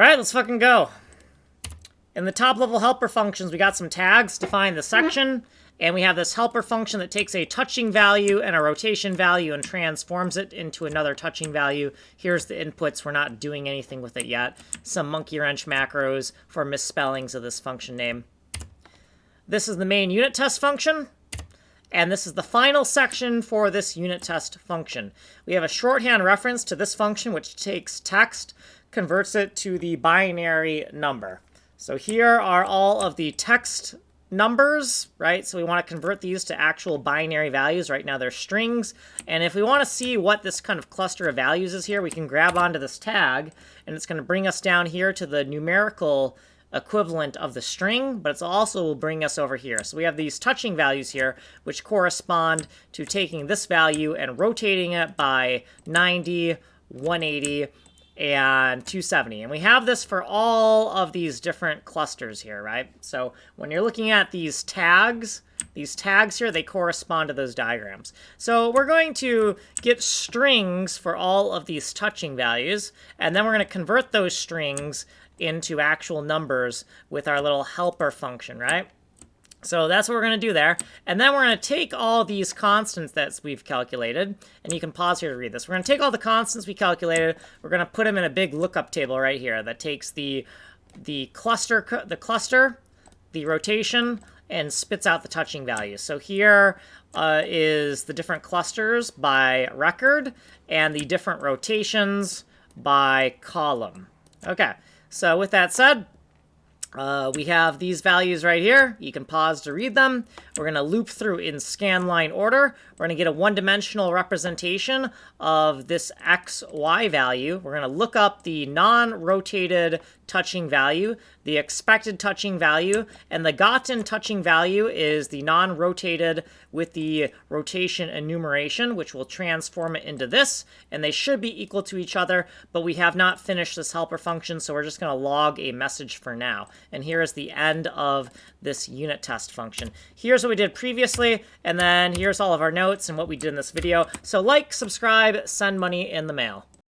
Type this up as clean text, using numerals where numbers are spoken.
All right, let's fucking go. In the top level helper functions, we got some tags to define the section, and we have this helper function that takes a touching value and a rotation value and transforms it into another touching value. Here's the inputs. We're not doing anything with it yet. Some monkey wrench macros for misspellings of this function name. This is the main unit test function, and this is the final section for this unit test function. We have a shorthand reference to this function, which takes text, converts it to the binary number. So here are all of the text numbers, right? So we want to convert these to actual binary values. Right now they're strings. And if we want to see what this kind of cluster of values is here, we can grab onto this tag, and it's going to bring us down here to the numerical equivalent of the string, but it's also will bring us over here. So we have these touching values here, which correspond to taking this value and rotating it by 90, 180, and 270. And we have this for all of these different clusters here, right? So when you're looking at these tags here, they correspond to those diagrams. So we're going to get strings for all of these touching values, and then we're going to convert those strings into actual numbers with our little helper function, right? So that's what we're going to do there. And then we're going to take all these constants that we've calculated, and you can pause here to read this. We're going to take all the constants we calculated, we're going to put them in a big lookup table right here that takes the cluster, the rotation, and spits out the touching values. So here is the different clusters by record and the different rotations by column. Okay, so with that said, we have these values right here. You can pause to read them. We're going to loop through in scanline order. We're going to get a one-dimensional representation of this XY value. We're going to look up the non-rotated touching value, the expected touching value, and the gotten touching value is the non-rotated with the rotation enumeration, which will transform it into this, and they should be equal to each other, but we have not finished this helper function, so we're just going to log a message for now. And here is the end of this unit test function. Here's what we did previously, and then here's all of our notes and what we did in this video. So like, subscribe, send money in the mail.